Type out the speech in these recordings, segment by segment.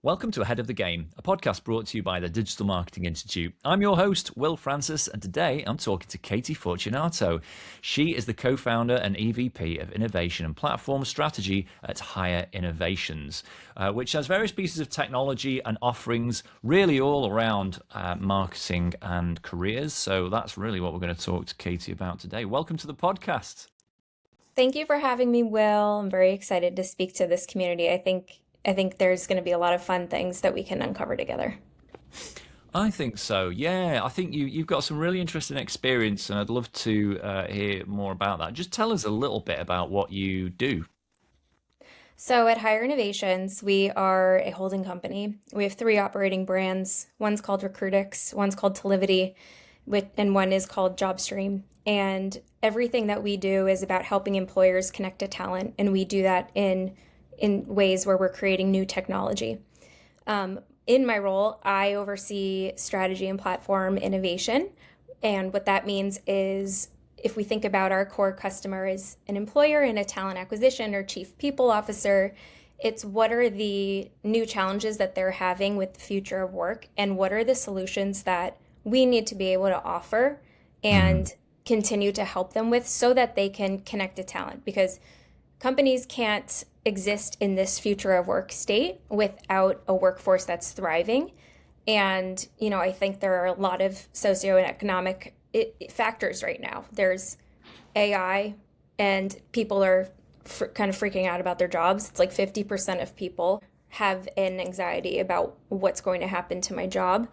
Welcome to Ahead of the Game, a podcast brought to you by the Digital Marketing Institute. I'm your host, Will Francis, and today I'm talking to Katie Fortunato. She is the co-founder and EVP of Innovation and Platform Strategy at Higher Innovations, which has various pieces of technology and offerings really all around marketing and careers. So that's really what we're going to talk to Katie about today. Welcome to the podcast. Thank you for having me, Will. I'm very excited to speak to this community. I think there's going to be a lot of fun things that we can uncover together. I think so. Yeah, I think you've got some really interesting experience, and I'd love to hear more about that. Just tell us a little bit about what you do. So at Higher Innovations, we are a holding company. We have three operating brands. One's called Recruitix, one's called Telivity, and one is called JobStream. And everything that we do is about helping employers connect to talent, and we do that in ways where we're creating new technology. In my role, I oversee strategy and platform innovation. And what that means is if we think about our core customer as an employer and a talent acquisition or chief people officer, it's what are the new challenges that they're having with the future of work and what are the solutions that we need to be able to offer Mm, and continue to help them with so that they can connect to talent because companies can't exist in this future of work state without a workforce that's thriving. And, I think there are a lot of socioeconomic factors right now. There's AI, and people are kind of freaking out about their jobs. It's like 50% of people have an anxiety about what's going to happen to my job.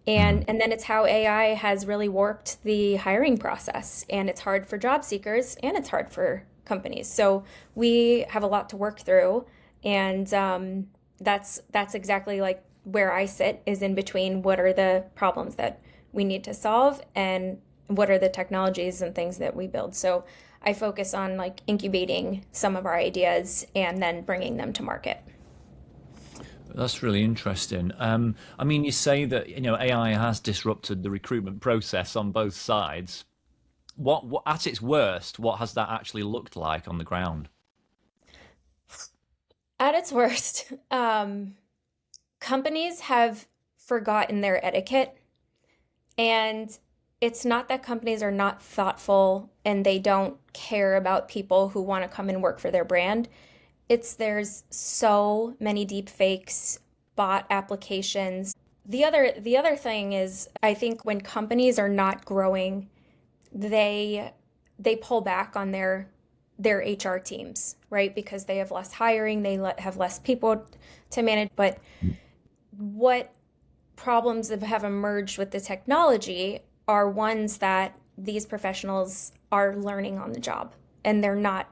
mm. And then it's how AI has really warped the hiring process. And it's hard for job seekers and it's hard for companies. So we have a lot to work through. And that's exactly like where I sit is in between what are the problems that we need to solve and what are the technologies and things that we build. So I focus on like incubating some of our ideas and then bringing them to market. That's really interesting. I mean, you say that AI has disrupted the recruitment process on both sides. What at its worst, what has that actually looked like on the ground? At its worst, companies have forgotten their etiquette. And it's not that companies are not thoughtful and they don't care about people who want to come and work for their brand. It's there's so many deep fakes, bot applications. The other thing is I think when companies are not growing, they they pull back on their HR teams, right? Because they have less hiring, have less people to manage. But what problems that have emerged with the technology are ones that these professionals are learning on the job and they're not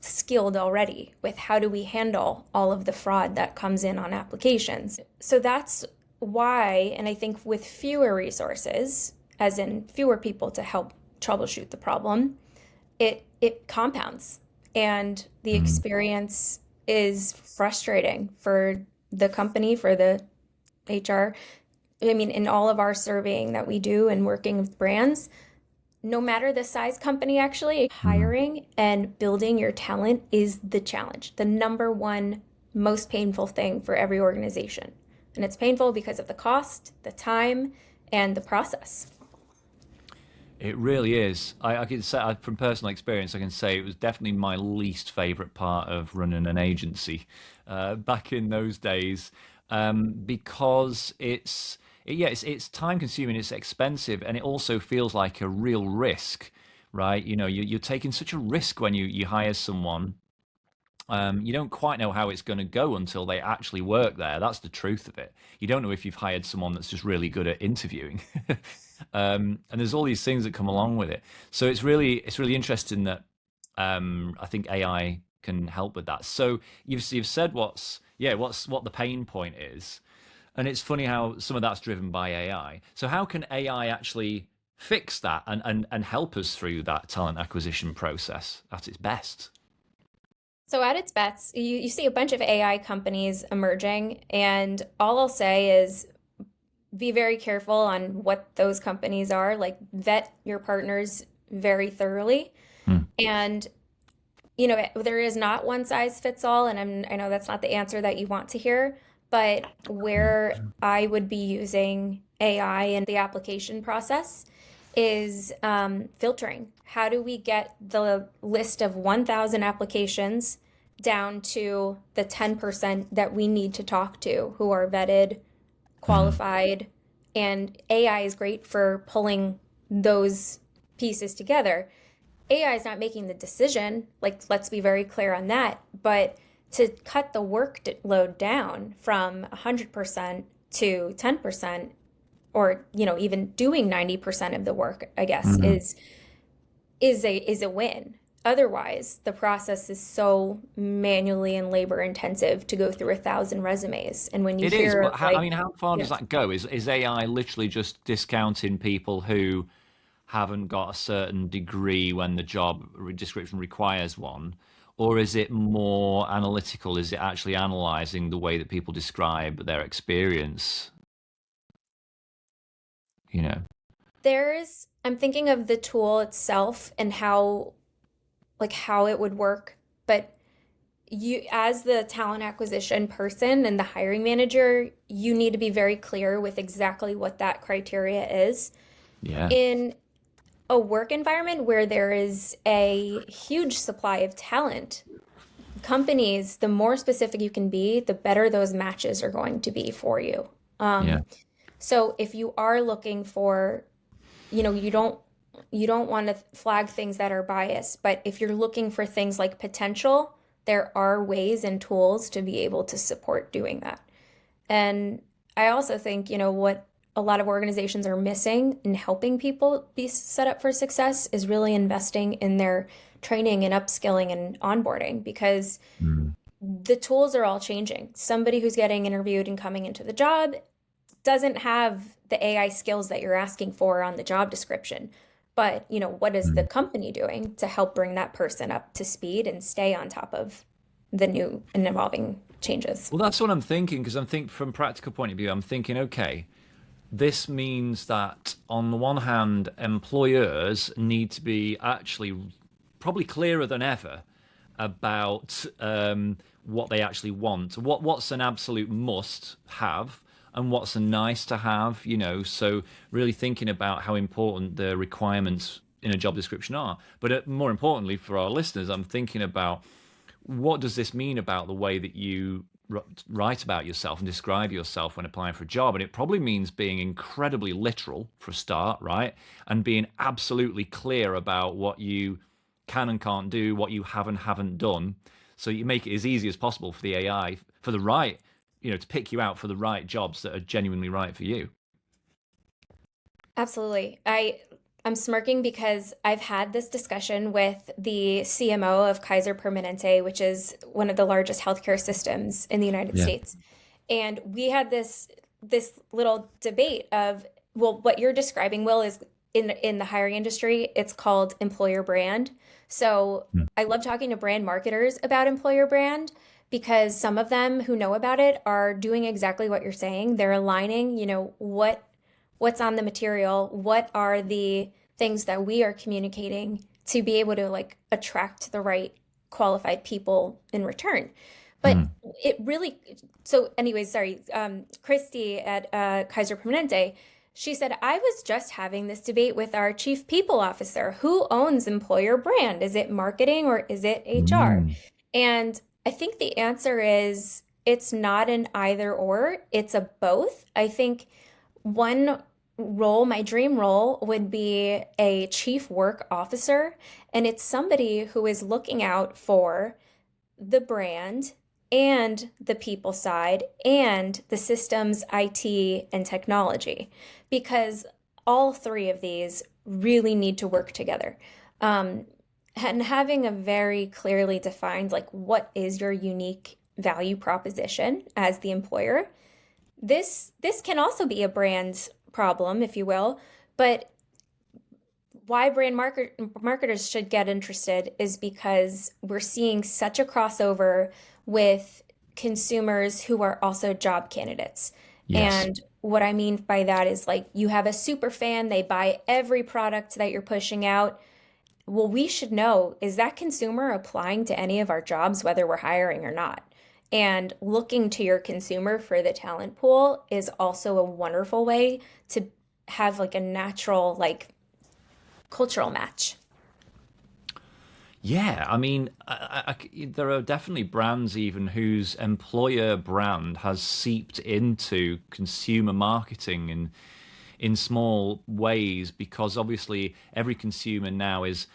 skilled already with how do we handle all of the fraud that comes in on applications. So that's why, and I think with fewer resources, as in fewer people to help troubleshoot the problem, it compounds and the Mm. experience is frustrating for the company, for the HR. I mean, in all of our surveying that we do and working with brands, no matter the size company, actually, Mm. hiring and building your talent is the challenge, the number one most painful thing for every organization. And it's painful because of the cost, the time, and the process. It really is. I can say from personal experience, I can say it was definitely my least favorite part of running an agency back in those days, because it's time consuming, it's expensive, and it also feels like a real risk, right? You're taking such a risk when you hire someone. You don't quite know how it's going to go until they actually work there. That's the truth of it. You don't know if you've hired someone that's just really good at interviewing, and there's all these things that come along with it. So it's really interesting that I think AI can help with that. So you've said what the pain point is, and it's funny how some of that's driven by AI. So how can AI actually fix that and help us through that talent acquisition process at its best? So at its best, you see a bunch of AI companies emerging, and all I'll say is be very careful on what those companies are. Like vet your partners very thoroughly. Hmm. And there is not one size fits all, and I know that's not the answer that you want to hear, But Mm. where I would be using AI in the application process is filtering. How do we get the list of 1,000 applications down to the 10% that we need to talk to who are vetted, Mm. qualified? And AI is great for pulling those pieces together. AI is not making the decision, like, let's be very clear on that. But to cut the workload down from 100% to 10%, or even doing 90% of the work, I guess, Mm. is a win. Otherwise, the process is so manually and labor intensive to go through 1,000 resumes. And when you It is, hear of but I like, mean, how far does yeah, that go? Is AI literally just discounting people who haven't got a certain degree when the job description requires one? Or is it more analytical? Is it actually analyzing the way that people describe their experience? You know? I'm thinking of the tool itself and how it would work, but you, as the talent acquisition person and the hiring manager, you need to be very clear with exactly what that criteria is. Yeah. In a work environment where there is a huge supply of talent, companies, the more specific you can be, the better those matches are going to be for you. Yeah. So if you are looking for, you don't want to flag things that are biased, but if you're looking for things like potential, there are ways and tools to be able to support doing that. And I also think, what a lot of organizations are missing in helping people be set up for success is really investing in their training and upskilling and onboarding, because Mm. the tools are all changing. Somebody who's getting interviewed and coming into the job doesn't have the AI skills that you're asking for on the job description. But, what is the Mm. company doing to help bring that person up to speed and stay on top of the new and evolving changes? Well, that's what I'm thinking because I'm thinking from a practical point of view, I'm thinking, okay, this means that on the one hand, employers need to be actually probably clearer than ever about what they actually want, what's an absolute must have, and what's a nice to have. So really thinking about how important the requirements in a job description are. But more importantly, for our listeners, I'm thinking about what does this mean about the way that you write about yourself and describe yourself when applying for a job? And it probably means being incredibly literal for a start, right? And being absolutely clear about what you can and can't do, what you have and haven't done. So you make it as easy as possible for the AI, for the right, to pick you out for the right jobs that are genuinely right for you. Absolutely. I'm smirking because I've had this discussion with the CMO of Kaiser Permanente, which is one of the largest healthcare systems in the United Yeah. States. And we had this little debate of, well, what you're describing, Will, is in the hiring industry, it's called employer brand. So Mm. I love talking to brand marketers about employer brand, because some of them who know about it are doing exactly what you're saying. They're aligning, what's on the material, what are the things that we are communicating to be able to like attract the right qualified people in return. But Mm. it really, so anyways, sorry, Christy at Kaiser Permanente, she said, I was just having this debate with our chief people officer. Who owns employer brand? Is it marketing or is it HR? Mm. And I think the answer is it's not an either or, it's a both. I think one role, my dream role, would be a chief work officer, and it's somebody who is looking out for the brand and the people side and the systems, IT, and technology, because all three of these really need to work together. Um, and having a very clearly defined, like, what is your unique value proposition as the employer? This can also be a brand problem, if you will, but why marketers should get interested is because we're seeing such a crossover with consumers who are also job candidates. Yes. And what I mean by that is, like, you have a super fan, they buy every product that you're pushing out. Well, we should know, is that consumer applying to any of our jobs, whether we're hiring or not? And looking to your consumer for the talent pool is also a wonderful way to have like a natural, like cultural match. Yeah, I mean, there are definitely brands even whose employer brand has seeped into consumer marketing in small ways because obviously every consumer now is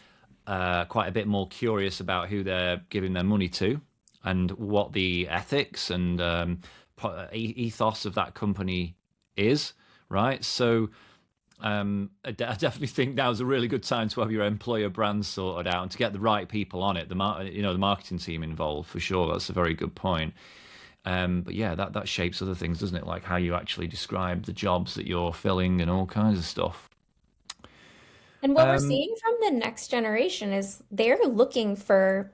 quite a bit more curious about who they're giving their money to and what the ethics and ethos of that company is, right? So I definitely think now is a really good time to have your employer brand sorted out and to get the right people on it. The marketing team involved for sure. That's a very good point. But yeah, that shapes other things, doesn't it? Like how you actually describe the jobs that you're filling and all kinds of stuff. And what we're Um, seeing from the next generation is they're looking for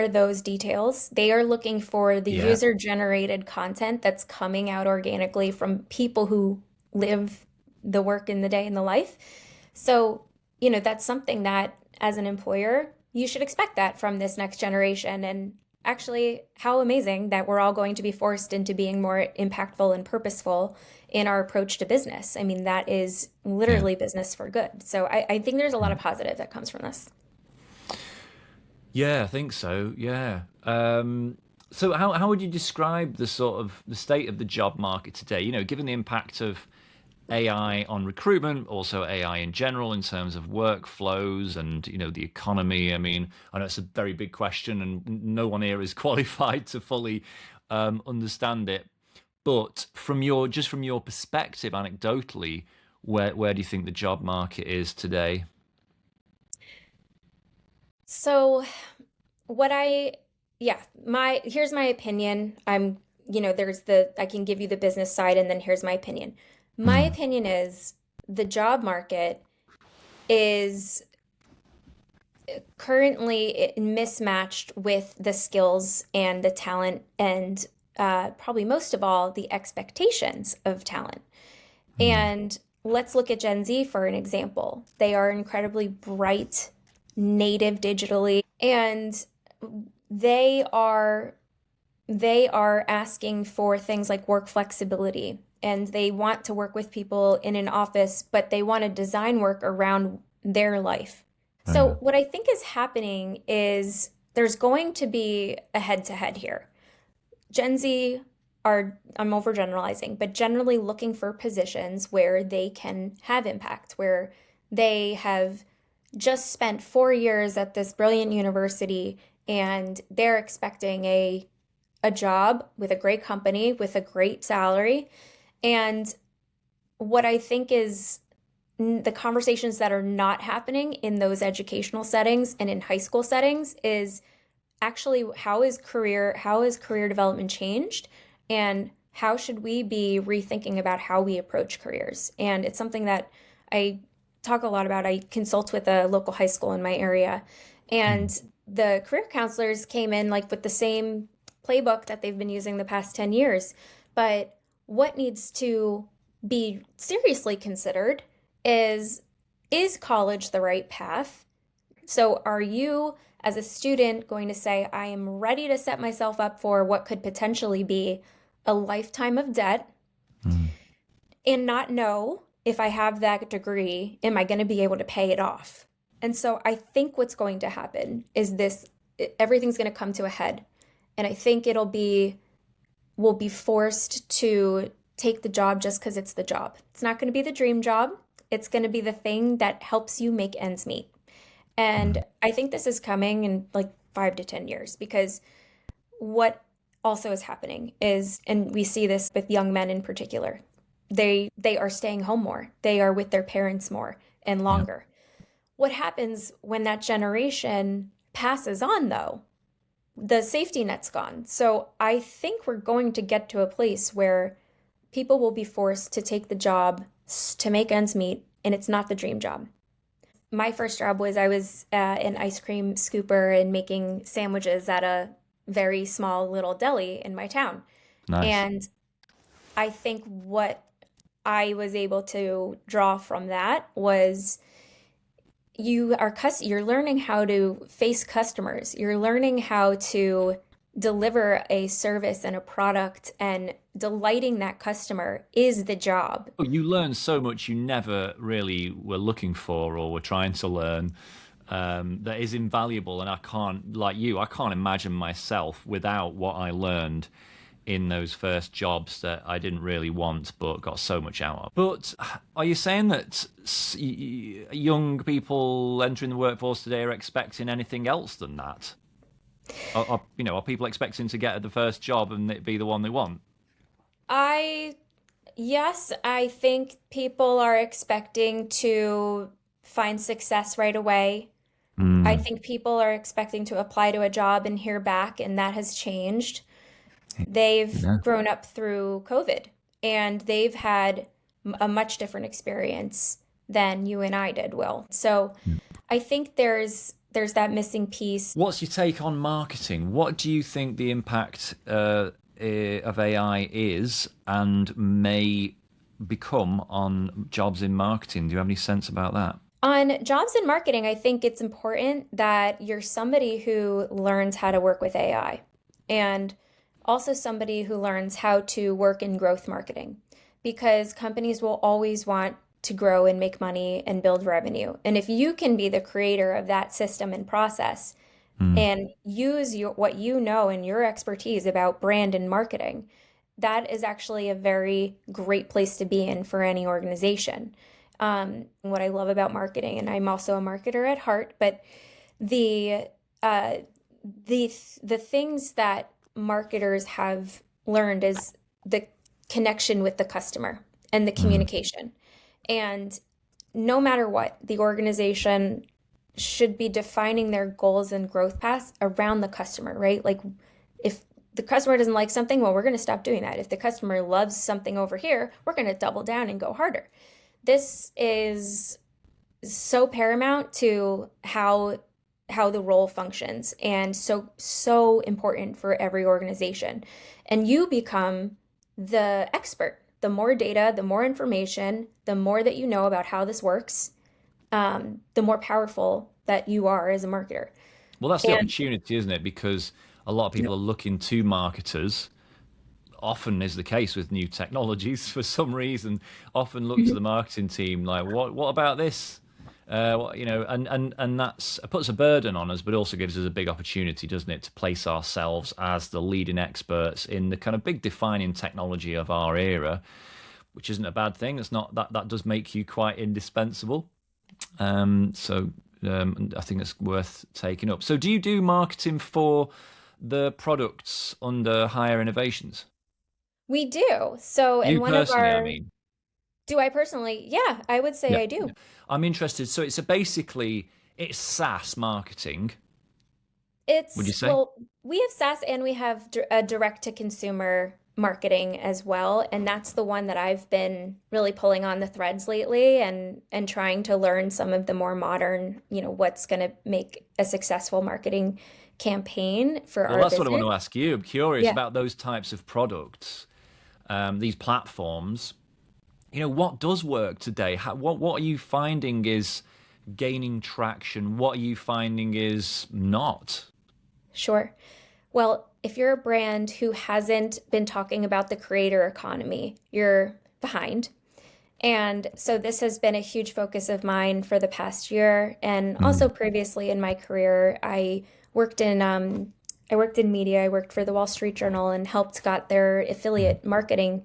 those details. They are looking for the yeah, user-generated content that's coming out organically from people who live the work in the day and the life. So, that's something that as an employer, you should expect that from this next generation. And actually, how amazing that we're all going to be forced into being more impactful and purposeful in our approach to business. I mean, that is yeah. literally business for good. So I think there's a lot of positive that comes from this. Yeah, I think so. Yeah. So how would you describe the sort of the state of the job market today? You know, given the impact of AI on recruitment, also AI in general in terms of workflows and the economy. I mean, I know it's a very big question, and no one here is qualified to fully understand it. But from your perspective, anecdotally, where do you think the job market is today? So what I, yeah, here's my opinion. There's I can give you the business side and then here's my opinion. My Mm, opinion is the job market is currently mismatched with the skills and the talent and probably most of all, the expectations of talent. mm, And let's look at Gen Z for an example. They are incredibly bright, native digitally, and they are they are asking for things like work flexibility and they want to work with people in an office, but they want to design work around their life. yeah. So, what I think is happening is there's going to be a head to head here. Gen Z are, I'm overgeneralizing, but generally looking for positions where they can have impact, where they have just spent 4 years at this brilliant university and they're expecting a job with a great company with a great salary. And what I think is the conversations that are not happening in those educational settings and in high school settings is actually how is career development changed and how should we be rethinking about how we approach careers. And it's something that I talk a lot about. I consult with a local high school in my area, Mm, and the career counselors came in like with the same playbook that they've been using the past 10 years. But what needs to be seriously considered is college the right path? So, are you, as a student, going to say, I am ready to set myself up for what could potentially be a lifetime of debt mm, and not know if I have that degree, am I going to be able to pay it off? And so, I think what's going to happen is everything's going to come to a head. And I think we'll be forced to take the job just because it's the job. It's not going to be the dream job. It's going to be the thing that helps you make ends meet. mm, And I think this is coming in like 5 to 10 years because what also is happening is, and we see this with young men in particular, they are staying home more. They are with their parents more and yeah. longer. What happens when that generation passes on though? The safety net's gone. So I think we're going to get to a place where people will be forced to take the job to make ends meet, and it's not the dream job. My first job was I was an ice cream scooper and making sandwiches at a very small little deli in my town. Nice. And I think what I was able to draw from that was you're learning how to face customers. You're learning how to deliver a service and a product, and delighting that customer is the job. Oh, you learn so much you never really were looking for or were trying to learn, that is invaluable. And I can't, like you, I can't imagine myself without what I learned in those first jobs that I didn't really want but got so much out of. But are you saying that young people entering the workforce today are expecting anything else than that? Are people expecting to get the first job and it be the one they want? I, yes, I think people are expecting to find success right away. I Mm, think people are expecting to apply to a job and hear back, and that has changed. They've yeah. grown up through COVID, and they've had a much different experience than you and I did, Will. So I think there's that missing piece. What's your take on marketing? What do you think the impact of AI is and may become on jobs in marketing? Do you have any sense about that? On jobs in marketing, I think it's important that you're somebody who learns how to work with AI and also somebody who learns how to work in growth marketing because companies will always want to grow and make money and build revenue. And if you can be the creator of that system and process Mm, and use what you know and your expertise about brand and marketing, that is actually a very great place to be in for any organization. What I love about marketing, and I'm also a marketer at heart, but the uh, the things that marketers have learned is the connection with the customer and the mm. communication. And no matter what, the organization should be defining their goals and growth paths around the customer, right? Like if the customer doesn't like something, well, we're going to stop doing that. If the customer loves something over here, we're going to double down and go harder. This is so paramount to how the role functions and so important for every organization. And you become the expert. The more data, the more information, the more that you know about how this works, the more powerful that you are as a marketer. Well, that's the And opportunity, isn't it? Because a lot of people are looking to marketers. Often is the case with new technologies for some reason. Often look to the marketing team like, what about this? And that's it puts a burden on us, but also gives us a big opportunity, doesn't it, to place ourselves as the leading experts in the kind of big defining technology of our era, which isn't a bad thing. It's not that does make you quite indispensable. I think it's worth taking up. So, do you do marketing for the products under Higher Innovations? we do. So in You one of personally, I our, mean. do I personally? Yeah, I would say Yeah. I do. I'm interested. So it's basically it's SaaS marketing, would you It's, say? well, we have SaaS and we have a direct to consumer marketing as well. And that's the one that I've been really pulling on the threads lately and trying to learn some of the more modern, what's going to make a successful marketing campaign for Well, our that's what I want business. to ask you. I'm curious Yeah. about those types of products, these platforms. What does work today? What are you finding is gaining traction? What are you finding is not? Sure. Well, if you're a brand who hasn't been talking about the creator economy, you're behind. And so this has been a huge focus of mine for the past year. And also Mm, previously in my career, I worked in media. I worked for the Wall Street Journal and helped got their mm, affiliate marketing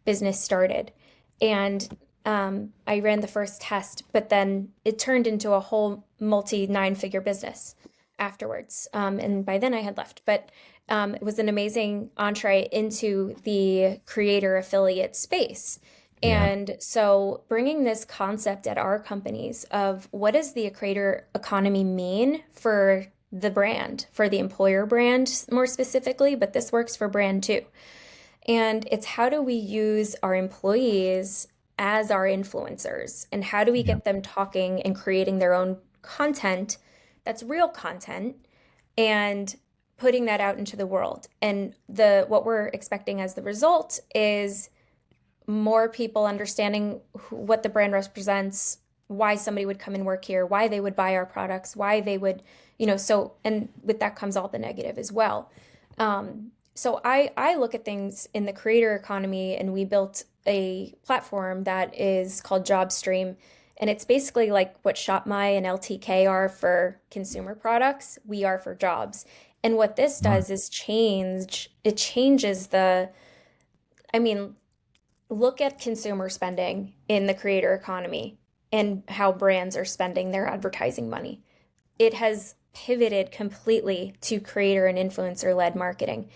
business started. And I ran the first test, but then it turned into a whole multi nine-figure business afterwards. And by then I had left. But it was an amazing entree into the creator affiliate space. yeah, And so bringing this concept at our companies of what does the creator economy mean for the brand, for the employer brand more specifically, but this works for brand too. And it's how do we use our employees as our influencers and how do we yeah. get them talking and creating their own content that's real content and putting that out into the world. And the what we're expecting as the result is more people understanding what the brand represents, why somebody would come and work here, why they would buy our products, why they would, so, and with that comes all the negative as well. So I look at things in the creator economy, and we built a platform that is called JobStream. And it's basically like what ShopMy and LTK are for consumer products, we are for jobs. And what this Right. does is it changes I mean, look at consumer spending in the creator economy and how brands are spending their advertising money. It has pivoted completely to creator and influencer led marketing.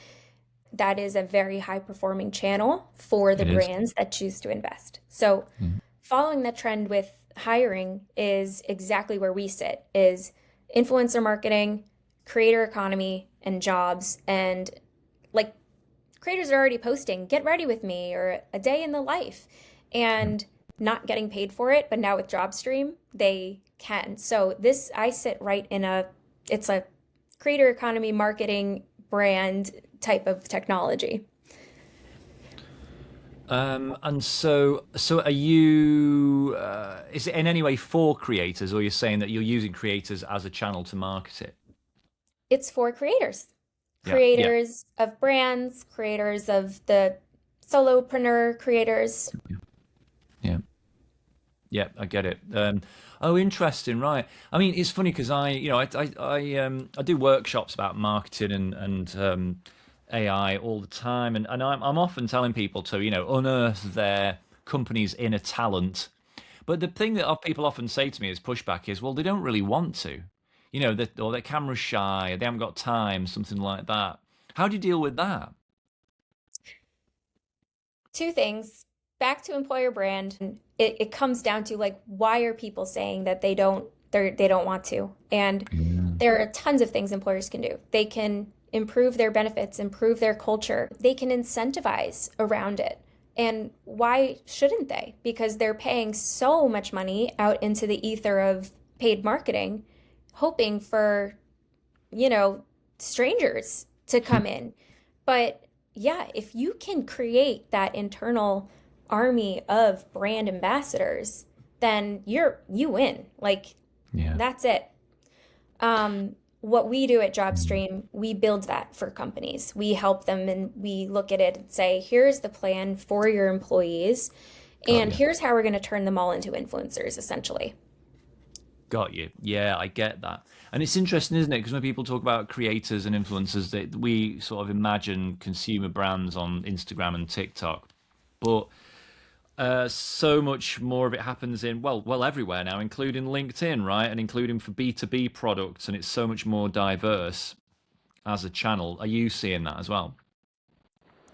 That is a very high performing channel for the It is. brands that choose to invest. So Yeah. following the trend with hiring is exactly where we sit is influencer marketing, creator economy, and jobs. And like creators are already posting, get ready with me or a day in the life Yeah. and not getting paid for it. But now with JobStream, they can. So this, I sit right in it's a creator economy marketing brand type of technology. And so are you, is it in any way for creators, or you're saying that you're using creators as a channel to market it? It's for creators, Yeah. Yeah. creators of brands, creators of the solopreneur creators. Yeah. Yeah, I get it. Oh, interesting, right? I mean, it's funny because I do workshops about marketing and AI all the time, and I'm often telling people to unearth their company's inner talent. But the thing that people often say to me as pushback is, well, they don't really want to, or they're camera shy, or they haven't got time, something like that. How do you deal with that? Two things. Back to employer brand. It comes down to like why are people saying that they don't want to? And Yeah. there are tons of things employers can do. They can improve their benefits, improve their culture. They can incentivize around it. And why shouldn't they? Because they're paying so much money out into the ether of paid marketing, hoping for, you know, strangers to come in. But yeah, if you can create that internal army of brand ambassadors, then you win. Like Yeah. that's it. What we do at JobStream, we build that for companies. We help them and we look at it and say, here's the plan for your employees, Got and you. here's how we're going to turn them all into influencers, essentially. Got you. Yeah, I get that. And it's interesting, isn't it? Because when people talk about creators and influencers, we sort of imagine consumer brands on Instagram and TikTok. But so much more of it happens in, well, everywhere now, including LinkedIn, right? And including for B2B products. And it's so much more diverse as a channel. Are you seeing that as well?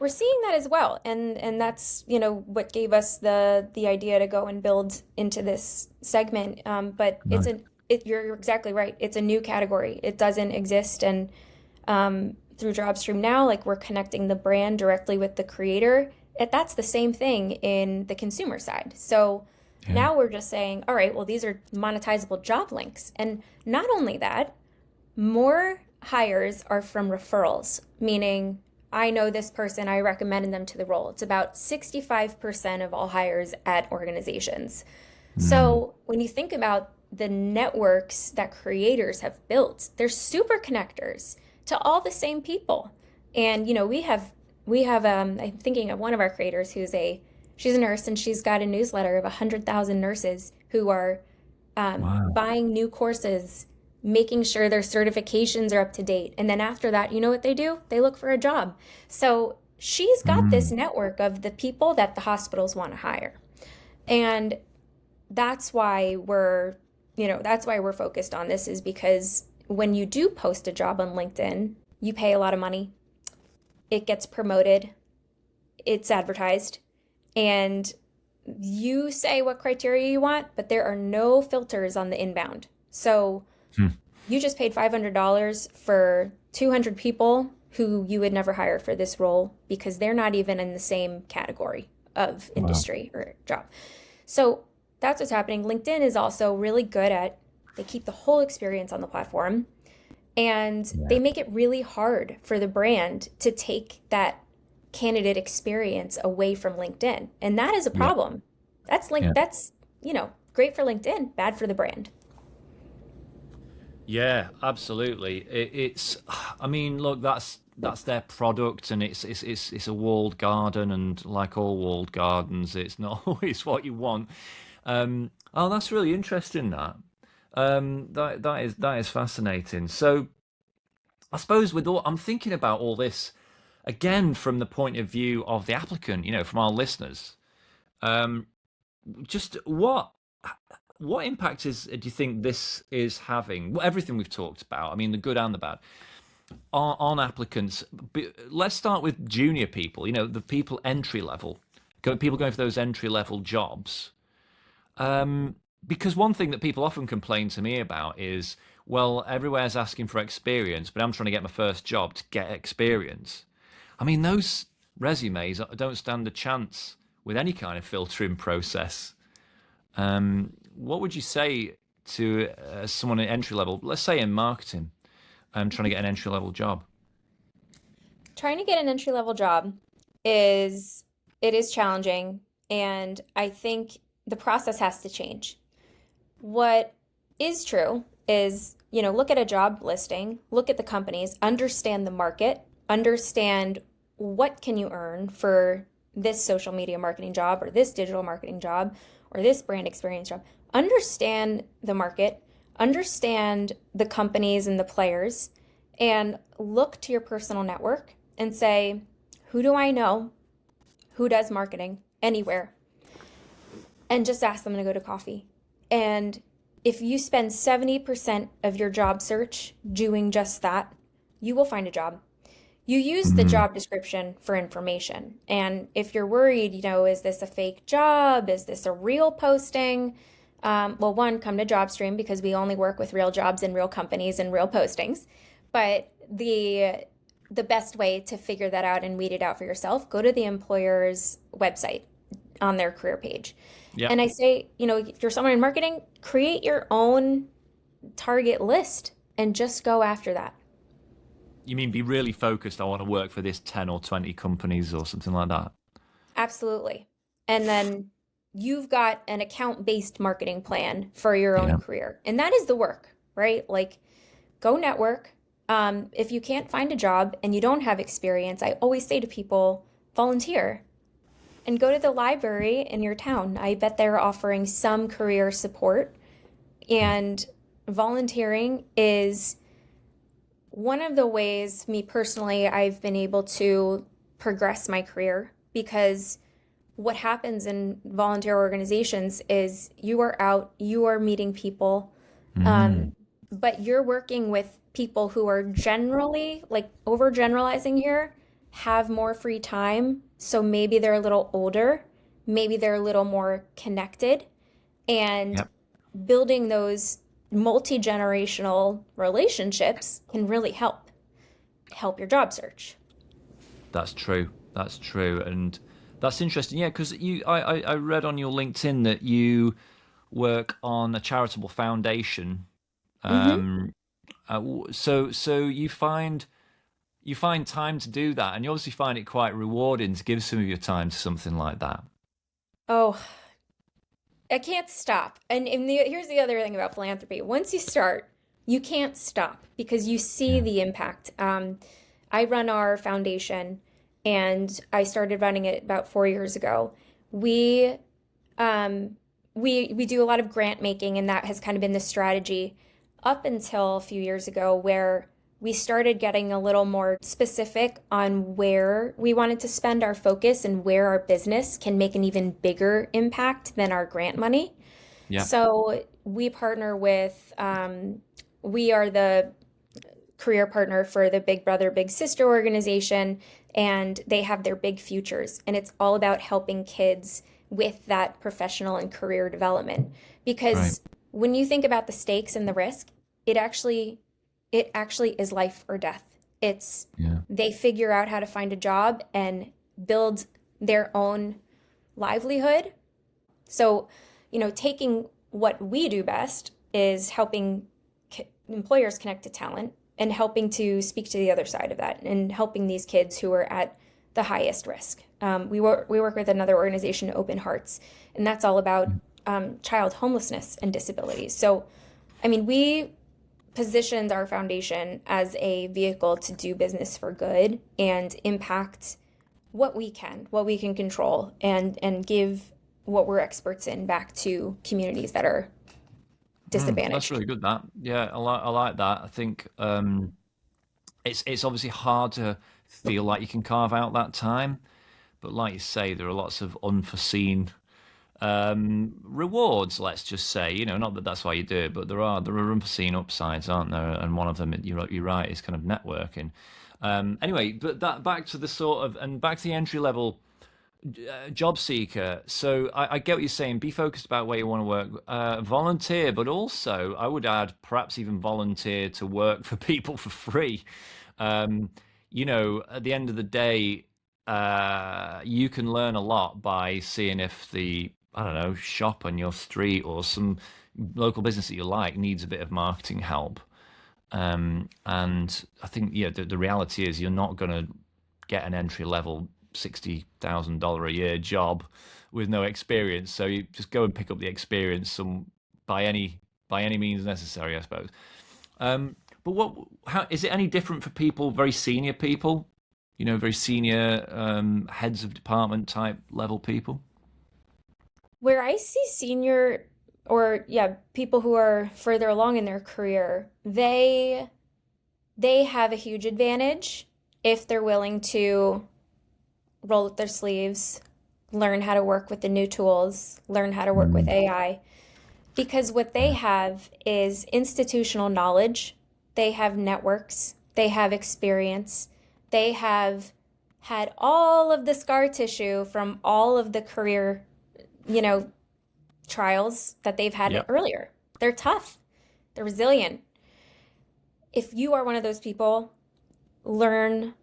We're seeing that as well, and that's what gave us the idea to go and build into this segment. But Nice. you're exactly right. It's a new category. It doesn't exist, and through JobStream now, like we're connecting the brand directly with the creator. That's the same thing in the consumer side. So Yeah. now we're just saying, all right, well, these are monetizable job links, and not only that, more hires are from referrals, meaning I know this person, I recommended them to the role. It's about 65% of all hires at organizations. Mm. So when you think about the networks that creators have built, they're super connectors to all the same people. And I'm thinking of one of our creators she's a nurse and she's got a newsletter of 100,000 nurses who are Wow. buying new courses, making sure their certifications are up to date. And then after that, you know what they do? They look for a job. So she's got this Mm. network of the people that the hospitals want to hire. And that's why we're focused on this is because when you do post a job on LinkedIn, you pay a lot of money. It gets promoted, it's advertised, and you say what criteria you want, but there are no filters on the inbound. So Hmm. you just paid $500 for 200 people who you would never hire for this role because they're not even in the same category of Wow. industry or job. So that's what's happening. LinkedIn is also really good they keep the whole experience on the platform and Yeah. they make it really hard for the brand to take that candidate experience away from LinkedIn. And that is a Yeah. problem. Yeah. Great for LinkedIn, bad for the brand. Yeah, absolutely. I mean, look, that's their product, and it's a walled garden, and like all walled gardens, it's not always what you want. Oh, that's really interesting. That is fascinating. So I suppose with all I'm thinking about all this again from the point of view of the applicant, from our listeners. Just what impact do you think this is having? Well, everything we've talked about, I mean, the good and the bad, on applicants. Let's start with junior people. The people entry level, people going for those entry level jobs. Because one thing that people often complain to me about is, well, everywhere's asking for experience, but I'm trying to get my first job to get experience. I mean, those resumes don't stand a chance with any kind of filtering process. What would you say to someone at entry level, let's say in marketing, trying to get an entry level job? Trying to get an entry level job is it is challenging, and I think the process has to change. What is true is, look at a job listing, look at the companies, understand the market, understand what can you earn for this social media marketing job or this digital marketing job or this brand experience job. Understand the market, understand the companies and the players, and look to your personal network and say, who do I know who does marketing anywhere? And just ask them to go to coffee. And if you spend 70% of your job search doing just that, you will find a job. You use the Mm, job description for information. And if you're worried, is this a fake job? Is this a real posting? Well, one, come to JobStream because we only work with real jobs and real companies and real postings. But the best way to figure that out and weed it out for yourself, go to the employer's website on their career page. yeah. And I say, if you're someone in marketing, create your own target list and just go after that. You mean be really focused? I want to work for this 10 or 20 companies or something like that. Absolutely. And then you've got an account-based marketing plan for your own Yeah. career. And that is the work, right? Like, go network. If you can't find a job and you don't have experience, I always say to people, volunteer and go to the library in your town. I bet they're offering some career support. And volunteering is one of the ways, me personally, I've been able to progress my career because what happens in volunteer organizations is you are out, you are meeting people, Mm, um, but you're working with people who are generally, like overgeneralizing here, have more free time. So maybe they're a little older, maybe they're a little more connected, and yep. building those multi-generational relationships can really help your job search. That's true. That's true. And that's interesting. Yeah, because I read on your LinkedIn that you work on a charitable foundation. Hmm. Um, so you find time to do that, and you obviously find it quite rewarding to give some of your time to something like that. Oh, I can't stop. And here's the other thing about philanthropy. Once you start, you can't stop because you see Yeah. the impact. I run our foundation and I started running it about 4 years ago. We um, we do a lot of grant making, and that has kind of been the strategy up until a few years ago, where we started getting a little more specific on where we wanted to spend our focus and where our business can make an even bigger impact than our grant money. Yeah. So we partner with, we are the career partner for the Big Brother, Big Sister organization, and they have their Big Futures. And it's all about helping kids with that professional and career development. Right. Because when you think about the stakes and the risk, it actually it actually is life or death. It's Yeah. they figure out how to find a job and build their own livelihood. So, taking what we do best is helping employers connect to talent and helping to speak to the other side of that and helping these kids who are at the highest risk. We work with another organization, Open Hearts, and that's all about child homelessness and disabilities. So, I mean, we positioned our foundation as a vehicle to do business for good and impact what we can control, and give what we're experts in back to communities that are That's disadvantaged. really good. That, yeah, I like that. I think it's obviously hard to feel like you can carve out that time, but like you say, there are lots of unforeseen rewards. Let's just say, not that that's why you do it, but there are unforeseen upsides, aren't there? And one of them, you're right, is kind of networking. Anyway, but that back to the sort of and back to the entry level job seeker. So I get what you're saying. Be focused about where you want to work. Volunteer, but also I would add perhaps even volunteer to work for people for free. Um, at the end of the day, you can learn a lot by seeing if the I don't know shop on your street or some local business that you like needs a bit of marketing help. And I think yeah, the reality is you're not going to get an entry level $60,000 a year job with no experience. So you just go and pick up the experience by any means necessary, I suppose. But how is it any different for people, very senior people, very senior heads of department type level people? Where I see senior, or yeah, people who are further along in their career, they have a huge advantage if they're willing to roll up their sleeves, learn how to work with the new tools, learn how to work with Mm, AI. Because what they yeah, have is institutional knowledge, they have networks, they have experience, they have had all of the scar tissue from all of the career, you know, trials that they've had yep, earlier. They're tough, they're resilient. If you are one of those people, learn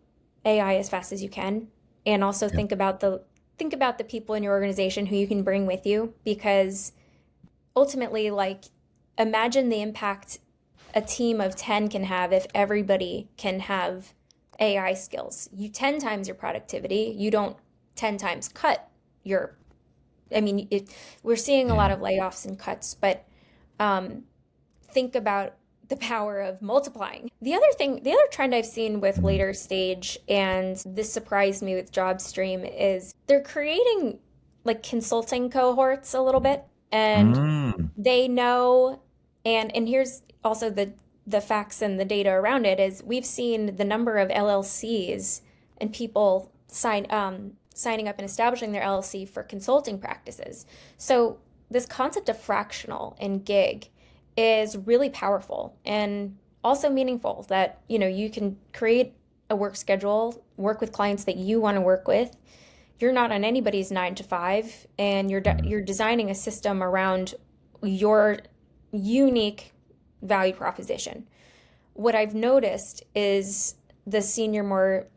AI as fast as you can, and also yep. think about the people in your organization who you can bring with you, because ultimately, like, imagine the impact a team of 10 can have if everybody can have AI skills. You 10 times your productivity, you don't 10 times cut your, I mean, we're seeing a lot Yeah. of layoffs and cuts, but um, think about the power of multiplying. The other trend I've seen with Mm. later stage, and this surprised me with JobStream, is they're creating like consulting cohorts a little bit, and Mm. they know, and here's also the facts and the data around it is we've seen the number of LLCs and people signing up and establishing their LLC for consulting practices. So this concept of fractional and gig is really powerful and also meaningful, that you can create a work schedule, work with clients that you want to work with. You're not on anybody's 9 to 5, and Mm. you're designing a system around your unique value proposition. What I've noticed is the senior, more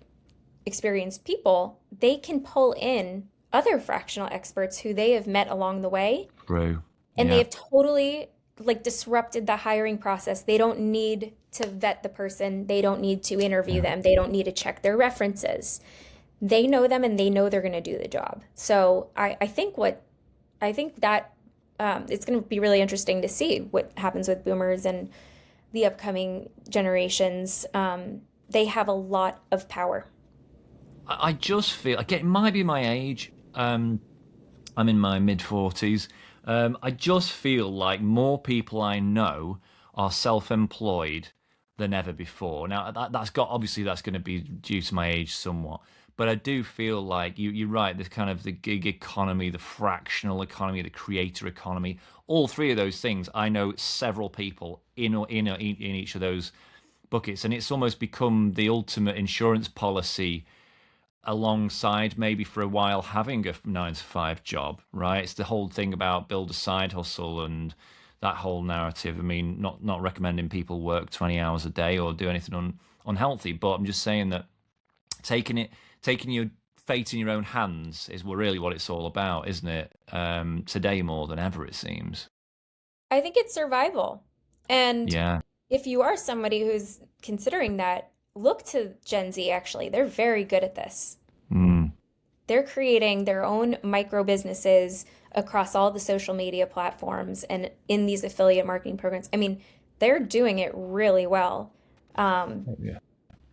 experienced people, they can pull in other fractional experts who they have met along the way, True. and they Yeah. have totally like disrupted the hiring process. They don't need to vet the person, they don't need to interview Yeah. them, they don't need to check their references. They know them and they know they're going to do the job. So I think that it's going to be really interesting to see what happens with boomers and the upcoming generations. They have a lot of power. I just feel again, it might be my age. I'm in my mid 40s. I just feel like more people I know are self-employed than ever before. Now that's got obviously that's going to be due to my age somewhat, but I do feel like you're right. There's kind of the gig economy, the fractional economy, the creator economy. All three of those things, I know several people in each of those buckets, and it's almost become the ultimate insurance policy alongside maybe for a while having a 9 to 5 job, right? It's the whole thing about build a side hustle and that whole narrative. I mean, not recommending people work 20 hours a day or do anything unhealthy, but I'm just saying that taking your fate in your own hands is really what it's all about, isn't it? Today more than ever, it seems. I think it's survival. And Yeah. if you are somebody who's considering that, look to Gen Z actually. They're very good at this. Mm. They're creating their own micro businesses across all the social media platforms and in these affiliate marketing programs. I mean, they're doing it really well. Um, Yeah.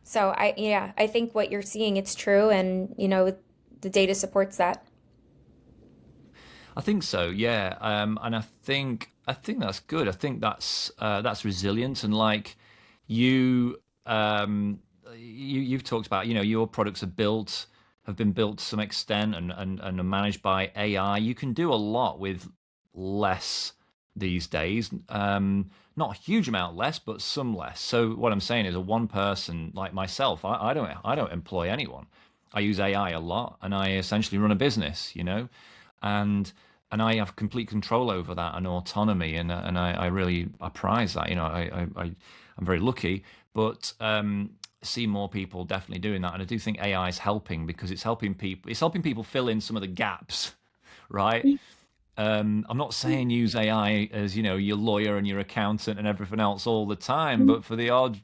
so yeah, I think what you're seeing, it's true, and the data supports that. I think so, yeah. And I think that's good. I think that's resilience, and like you you've talked about, your products have been built to some extent and are managed by AI. You can do a lot with less these days. Not a huge amount less, but some less. So what I'm saying is, a one person like myself, I don't employ anyone. I use AI a lot, and I essentially run a business, and I have complete control over that and autonomy, and I really I prize that. I'm very lucky, but see more people definitely doing that, and I do think AI is helping because it's helping people fill in some of the gaps, right? I'm not saying use AI as your lawyer and your accountant and everything else all the time, but for the odd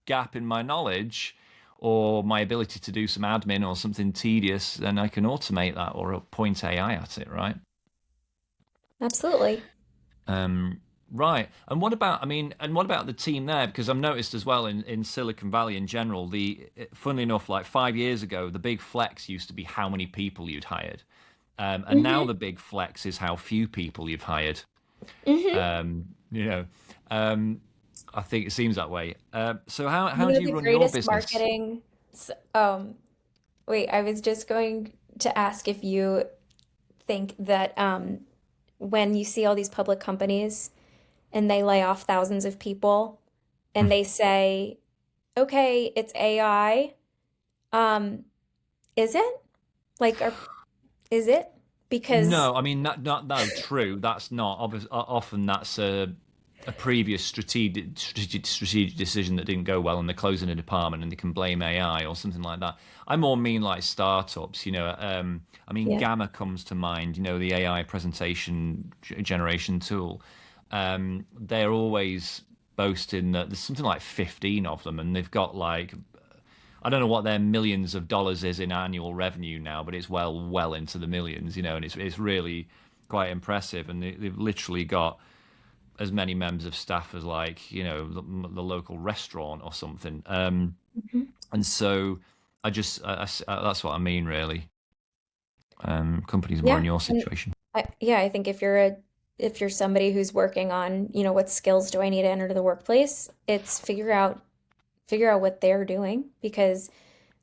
gap in my knowledge or my ability to do some admin or something tedious, then I can automate that or point AI at it, right? Absolutely. Right. And what about the team there? Because I've noticed as well in Silicon Valley in general, funnily enough, like 5 years ago, the big flex used to be how many people you'd hired. And now Hmm. the big flex is how few people you've hired. Hmm. Um, you know, um, I think it seems that way. So how do you The run your greatest business? marketing. Wait, I was just going to ask if you think that when you see all these public companies and they lay off thousands of people and they say, okay, it's AI, um, is it? Like, is it? Because, No, I mean not no true. That's not often that's a previous strategic decision that didn't go well, and they're closing a department, and they can blame AI or something like that. I more mean like startups. I mean yeah. Gamma comes to mind. The AI presentation generation tool. They're always boasting that there's something like 15 of them, and they've got like I don't know what their millions of dollars is in annual revenue now, but it's well into the millions, and it's really quite impressive. And they've literally got as many members of staff as like the local restaurant or something. Mhm. And so that's what I mean, really. Companies more in Yeah. your And situation. yeah, I think if you're somebody who's working on, what skills do I need to enter the workplace, it's figure out what they're doing because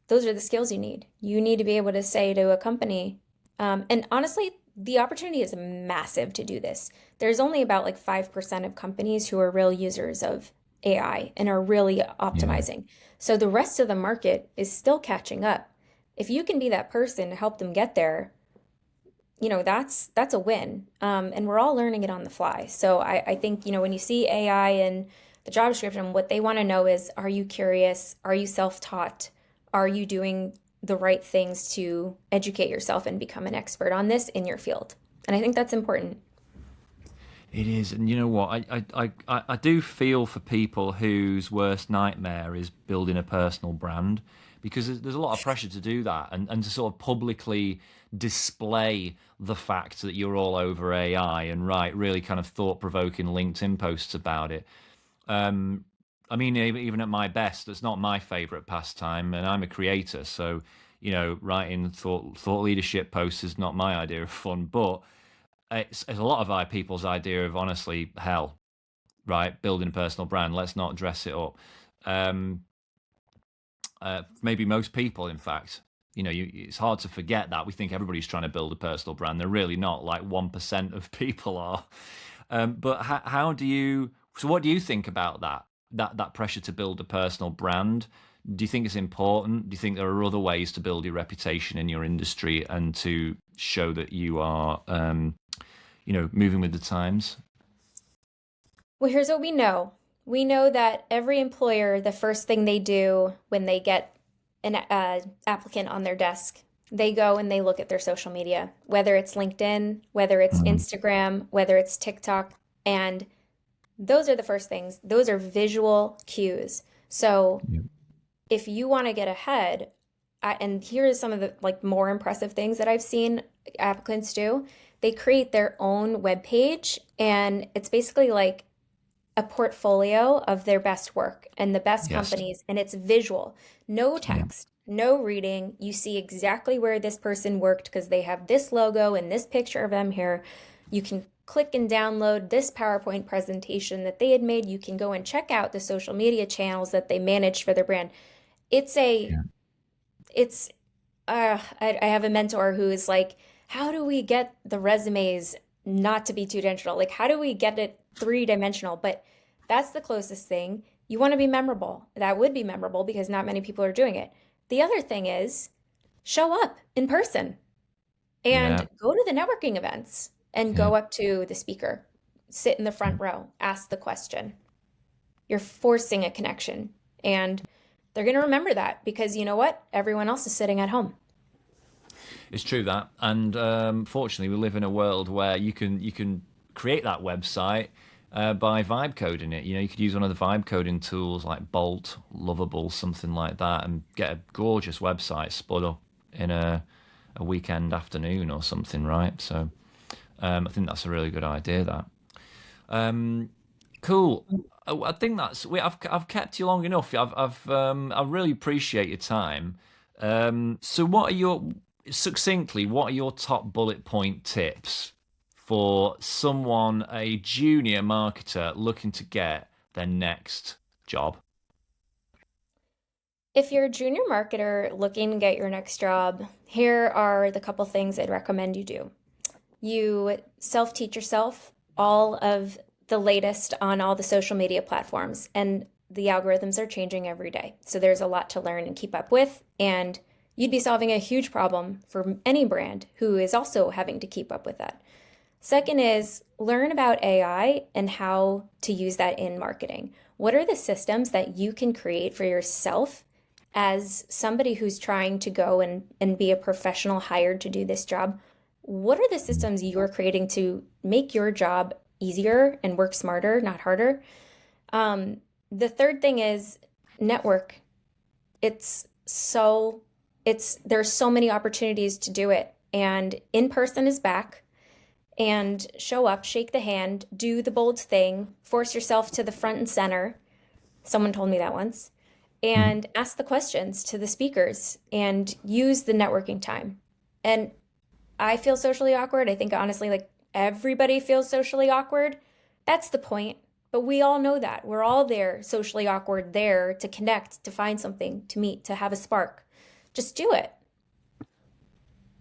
those are the skills you need. You need to be able to say to a company, and honestly, the opportunity is massive to do this. There's only about like 5% of companies who are real users of AI and are really Yeah. optimizing. So the rest of the market is still catching up. If you can be that person to help them get there, that's a win. And we're all learning it on the fly. So I think, when you see AI in the job description, what they want to know is, are you curious? Are you self-taught? Are you doing the right things to educate yourself and become an expert on this in your field? And I think that's important. It is, and you know what? I do feel for people whose worst nightmare is building a personal brand because there's a lot of pressure to do that and to sort of publicly display the fact that you're all over AI and write really kind of thought-provoking LinkedIn posts about it. I mean, even at my best, that's not my favorite pastime, and I'm a creator, so writing thought leadership posts is not my idea of fun, but it's a lot of our people's idea of honestly hell, right? Building a personal brand. Let's not dress it up. Um, Maybe most people, in fact, it's hard to forget that we think everybody's trying to build a personal brand. They're really not. Like 1% of people are. But how do you? So, what do you think about that? That pressure to build a personal brand. Do you think it's important? Do you think there are other ways to build your reputation in your industry and to show that you are, moving with the times? Well, here's what we know. We know that every employer, the first thing they do when they get an applicant on their desk, they go and they look at their social media, whether it's LinkedIn, whether it's Mm, Instagram, whether it's TikTok, and those are the first things. Those are visual cues. So yeah. if you want to get ahead, and here is some of the like more impressive things that I've seen applicants do. They create their own web page, and it's basically like a portfolio of their best work and the best Yes. companies, and it's visual. No Yeah. text, no reading. You see exactly where this person worked because they have this logo and this picture of them here. You can click and download this PowerPoint presentation that they had made. You can go and check out the social media channels that they manage for their brand. It's a, Yeah. it's I have a mentor who is like, how do we get the resumes not to be two-dimensional? Like, how do we get it three-dimensional? But that's the closest thing. You want to be memorable. That would be memorable because not many people are doing it. The other thing is show up in person Yeah. and go to the networking events and Yeah. go up to the speaker, sit in the Yeah. front row, ask the question. You're forcing a connection. And they're going to remember that because you know what? Everyone else is sitting at home. It's true that, and fortunately, we live in a world where you can create that website by vibe coding it. You know, you could use one of the vibe coding tools like Bolt, Lovable, something like that, and get a gorgeous website spun up in a weekend afternoon or something, right? So I think that's a really good idea. That cool. I think I've kept you long enough. I really appreciate your time. So what are your top bullet point tips for someone, a junior marketer looking to get their next job? If you're a junior marketer looking to get your next job, here are the couple things I'd recommend you do. You self-teach yourself all of the latest on all the social media platforms, and the algorithms are changing every day. So there's a lot to learn and keep up with, and you'd be solving a huge problem for any brand who is also having to keep up with that. Second is learn about AI and how to use that in marketing. What are the systems that you can create for yourself as somebody who's trying to go and be a professional hired to do this job? What are the systems you're creating to make your job easier and work smarter, not harder? Um, the third thing is network. It's so there's so many opportunities to do it, and in person is back, and show up, shake the hand, do the bold thing, force yourself to the front and center. Someone told me that once. Mhm. And ask the questions to the speakers and use the networking time. And I feel socially awkward. I think honestly, like everybody feels socially awkward. That's the point. But we all know that. We're all there, socially awkward, there to connect, to find something, to meet, to have a spark. Just do it.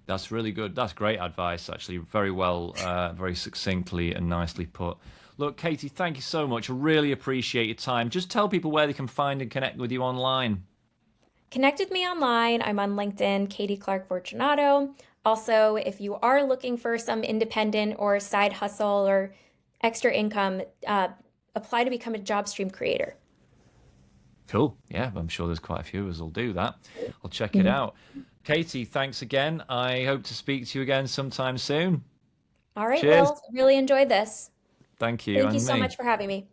That's really good. That's great advice, actually. Very well, very succinctly and nicely put. Look, Katie, thank you so much. I really appreciate your time. Just tell people where they can find and connect with you online. Connect with me online. I'm on LinkedIn, Katie Clark Fortunato. Also, if you are looking for some independent or side hustle or extra income, apply to become a job stream creator. Cool. Yeah, I'm sure there's quite a few of us will do that. I'll check it Mhm. out. Katie, thanks again. I hope to speak to you again sometime soon. All right, Cheers. Will, really enjoyed this. Thank you. Thank you And so me. much for having me.